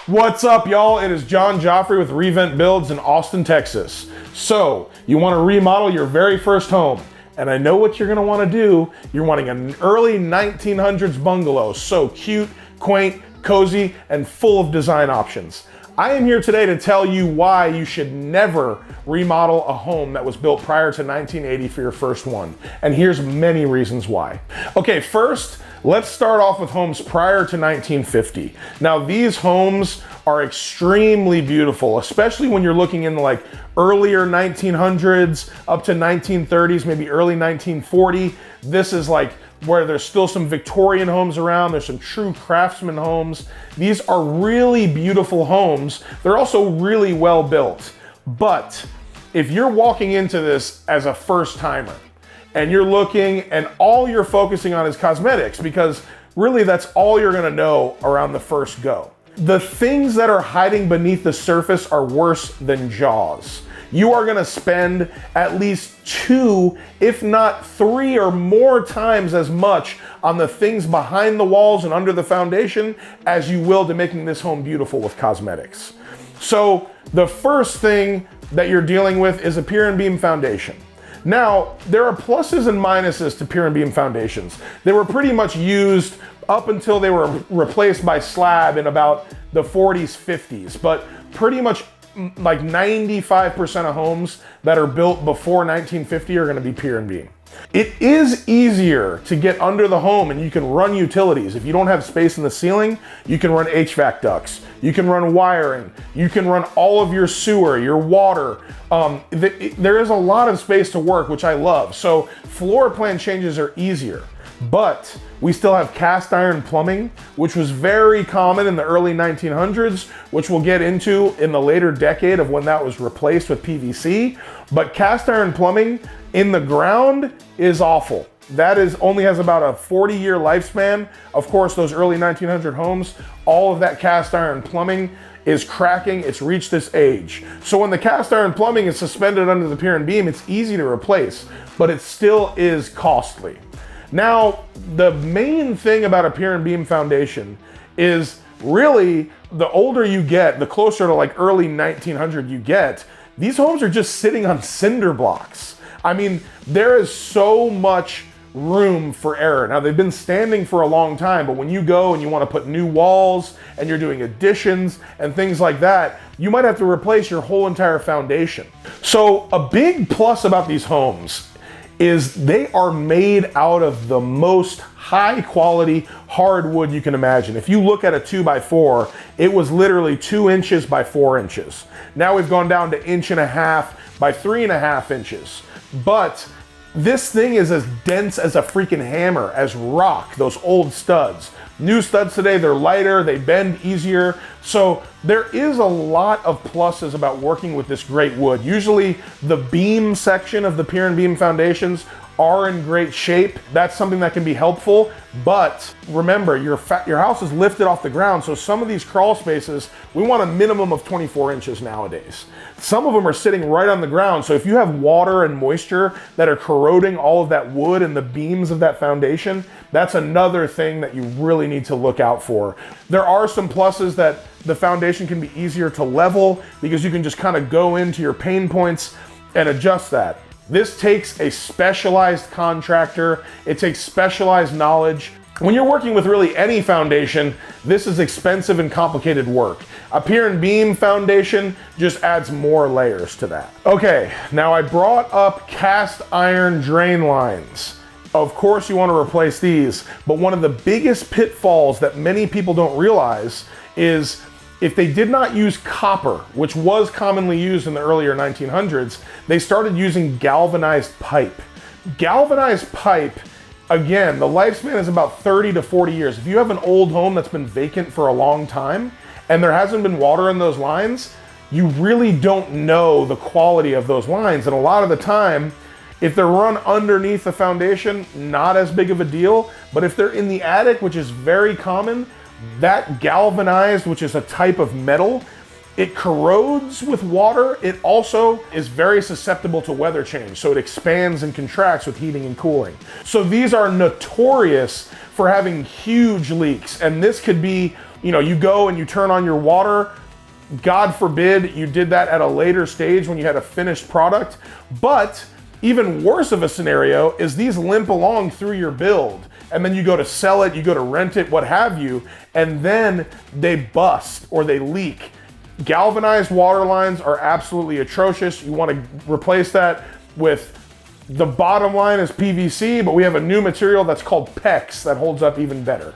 What's up, y'all? It is John Joffrey with Revent Builds in Austin, Texas. So, you want to remodel your very first home, and I know what you're going to want to do. You're wanting an early 1900s bungalow, so cute, quaint, cozy, and full of design options. I am here today to tell you why you should never remodel a home that was built prior to 1980 for your first one. And here's many reasons why. Okay, first, let's start off with homes prior to 1950. Now, these homes are extremely beautiful, especially when you're looking in the like earlier 1900s up to 1930s, maybe early 1940. This is like where there's still some Victorian homes around. There's some true craftsman homes. These are really beautiful homes. They're also really well built. But if you're walking into this as a first timer and you're looking and all you're focusing on is cosmetics, because really that's all you're gonna know around the first go. The things that are hiding beneath the surface are worse than Jaws. You are gonna spend at least 2, if not 3 or more times as much on the things behind the walls and under the foundation as you will to making this home beautiful with cosmetics. So the first thing that you're dealing with is a pier and beam foundation. Now, there are pluses and minuses to pier and beam foundations. They were pretty much used up until they were replaced by slab in about the 40s, 50s, but pretty much like 95% of homes that are built before 1950 are gonna be pier and beam. It is easier to get under the home and you can run utilities. If you don't have space in the ceiling, you can run HVAC ducts, you can run wiring, you can run all of your sewer, your water. There is a lot of space to work, which I love. So floor plan changes are easier. But we still have cast iron plumbing, which was very common in the early 1900s, which we'll get into in the later decade of when that was replaced with PVC. But cast iron plumbing in the ground is awful. That only has about a 40-year lifespan. Of course, those early 1900 homes, all of that cast iron plumbing is cracking, it's reached this age. So when the cast iron plumbing is suspended under the pier and beam, it's easy to replace, but it still is costly. Now, the main thing about a pier and beam foundation is really the older you get, the closer to like early 1900 you get, these homes are just sitting on cinder blocks. I mean, there is so much room for error. Now, they've been standing for a long time, but when you go and you want to put new walls and you're doing additions and things like that, you might have to replace your whole entire foundation. So a big plus about these homes is they are made out of the most high quality hardwood you can imagine. If you look at a 2x4, it was literally 2 inches by 4 inches. Now we've gone down to 1.5 inches by 3.5 inches. But this thing is as dense as a freaking hammer, as rock, those old studs. New studs today, they're lighter, they bend easier. So there is a lot of pluses about working with this great wood. Usually the beam section of the pier and beam foundations are in great shape. That's something that can be helpful, but remember, your house is lifted off the ground, so some of these crawl spaces, we want a minimum of 24 inches nowadays. Some of them are sitting right on the ground, so if you have water and moisture that are corroding all of that wood and the beams of that foundation, that's another thing that you really need to look out for. There are some pluses that the foundation can be easier to level because you can just kind of go into your pain points and adjust that. This takes a specialized contractor. It takes specialized knowledge. When you're working with really any foundation, this is expensive and complicated work. A pier and beam foundation just adds more layers to that. Okay, now I brought up cast iron drain lines. Of course you want to replace these, but one of the biggest pitfalls that many people don't realize is if they did not use copper, which was commonly used in the earlier 1900s, they started using galvanized pipe. Galvanized pipe, again, the lifespan is about 30 to 40 years. If you have an old home that's been vacant for a long time and there hasn't been water in those lines, you really don't know the quality of those lines. And a lot of the time, if they're run underneath the foundation, not as big of a deal. But if they're in the attic, which is very common, that galvanized, which is a type of metal, it corrodes with water. It also is very susceptible to weather change. So it expands and contracts with heating and cooling. So these are notorious for having huge leaks. And this could be you go and you turn on your water. God forbid you did that at a later stage when you had a finished product. But even worse of a scenario is these limp along through your build, and then you go to sell it, you go to rent it, what have you, and then they bust or they leak. Galvanized water lines are absolutely atrocious. You want to replace that with, the bottom line is PVC, but we have a new material that's called PEX that holds up even better.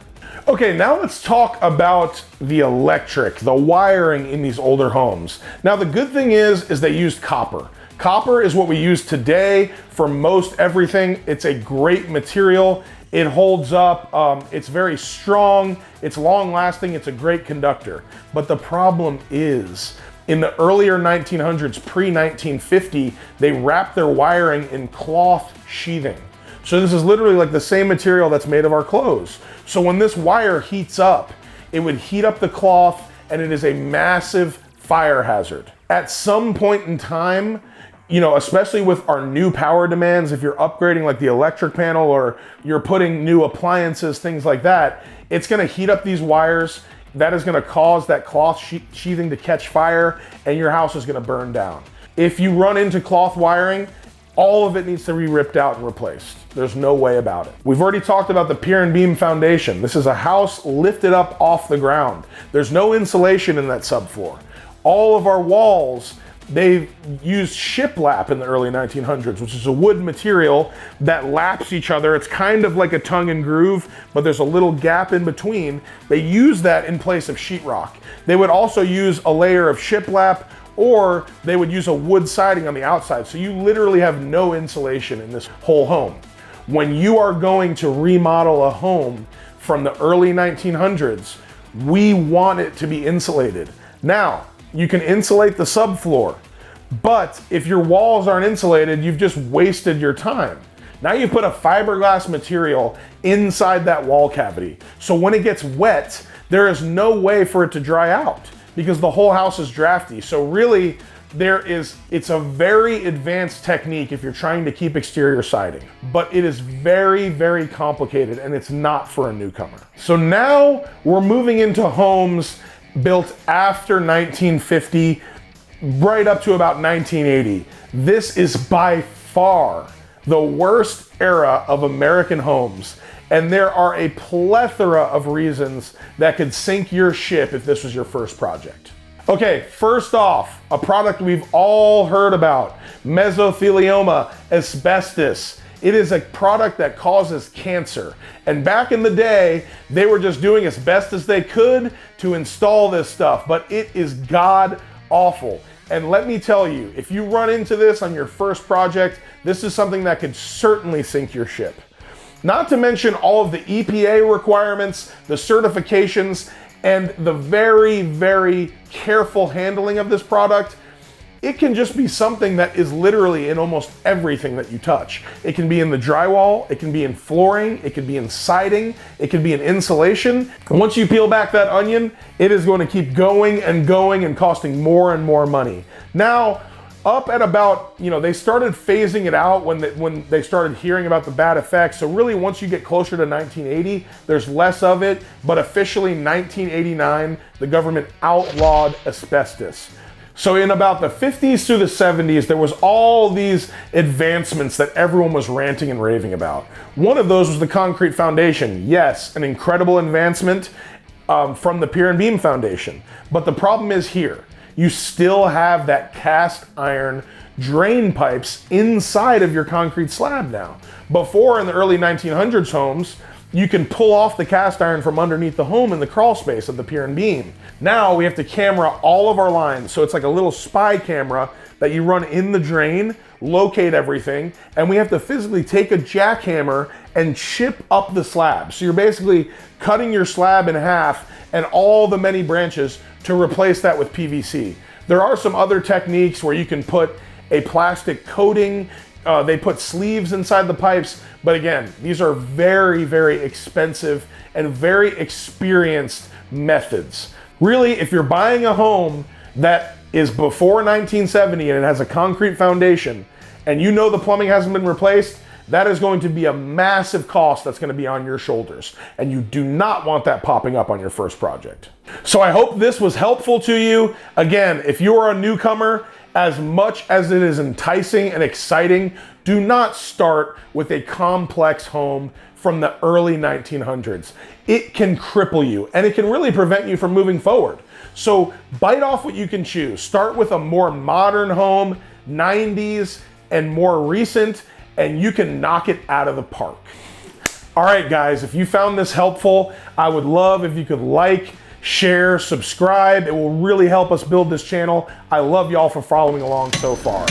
Okay, now let's talk about the electric, the wiring in these older homes. Now the good thing is they used copper. Copper is what we use today for most everything. It's a great material. It holds up, it's very strong, it's long lasting, it's a great conductor. But the problem is, in the earlier 1900s, pre-1950, they wrapped their wiring in cloth sheathing. So this is literally like the same material that's made of our clothes. So when this wire heats up, it would heat up the cloth, and it is a massive fire hazard. At some point in time, especially with our new power demands, if you're upgrading like the electric panel or you're putting new appliances, things like that, it's gonna heat up these wires. That is gonna cause that cloth sheathing to catch fire, and your house is gonna burn down. If you run into cloth wiring, all of it needs to be ripped out and replaced. There's no way about it. We've already talked about the pier and beam foundation. This is a house lifted up off the ground. There's no insulation in that subfloor. All of our walls, they used shiplap in the early 1900s, which is a wood material that laps each other. It's kind of like a tongue and groove, but there's a little gap in between. They use that in place of sheetrock. They would also use a layer of shiplap, or they would use a wood siding on the outside. So you literally have no insulation in this whole home. When you are going to remodel a home from the early 1900s, we want it to be insulated. Now, you can insulate the subfloor, but if your walls aren't insulated, you've just wasted your time. Now you put a fiberglass material inside that wall cavity. So when it gets wet, there is no way for it to dry out because the whole house is drafty. So really, it's a very advanced technique if you're trying to keep exterior siding, but it is very, very complicated, and it's not for a newcomer. So now we're moving into homes built after 1950, right up to about 1980. This is by far the worst era of American homes, and there are a plethora of reasons that could sink your ship if this was your first project. Okay, first off, a product we've all heard about, mesothelioma, asbestos. It is a product that causes cancer. And back in the day, they were just doing as best as they could to install this stuff, but it is god awful. And let me tell you, if you run into this on your first project, this is something that could certainly sink your ship. Not to mention all of the EPA requirements, the certifications, and the very, very careful handling of this product. It can just be something that is literally in almost everything that you touch. It can be in the drywall, it can be in flooring, it can be in siding, it can be in insulation. And once you peel back that onion, it is going to keep going and going and costing more and more money. Now, up at about, they started phasing it out when they started hearing about the bad effects. So really, once you get closer to 1980, there's less of it, but officially 1989, the government outlawed asbestos. So in about the 50s through the 70s, there was all these advancements that everyone was ranting and raving about. One of those was the concrete foundation. Yes, an incredible advancement from the pier and beam foundation. But the problem is here, you still have that cast iron drain pipes inside of your concrete slab now. Before, in the early 1900s homes, you can pull off the cast iron from underneath the home in the crawl space of the pier and beam. Now we have to camera all of our lines. So it's like a little spy camera that you run in the drain, locate everything, and we have to physically take a jackhammer and chip up the slab. So you're basically cutting your slab in half and all the many branches to replace that with PVC. There are some other techniques where you can put a plastic coating. They put sleeves inside the pipes, but again, these are very, very expensive and very experienced methods. Really, if you're buying a home that is before 1970 and it has a concrete foundation, and you know the plumbing hasn't been replaced, that is going to be a massive cost that's going to be on your shoulders. And you do not want that popping up on your first project. So I hope this was helpful to you. Again, if you are a newcomer, as much as it is enticing and exciting, do not start with a complex home from the early 1900s. It can cripple you and it can really prevent you from moving forward. So bite off what you can chew. Start with a more modern home, 90s and more recent, and you can knock it out of the park. All right, guys, if you found this helpful, I would love if you could like, share, subscribe. It will really help us build this channel. I love y'all for following along so far.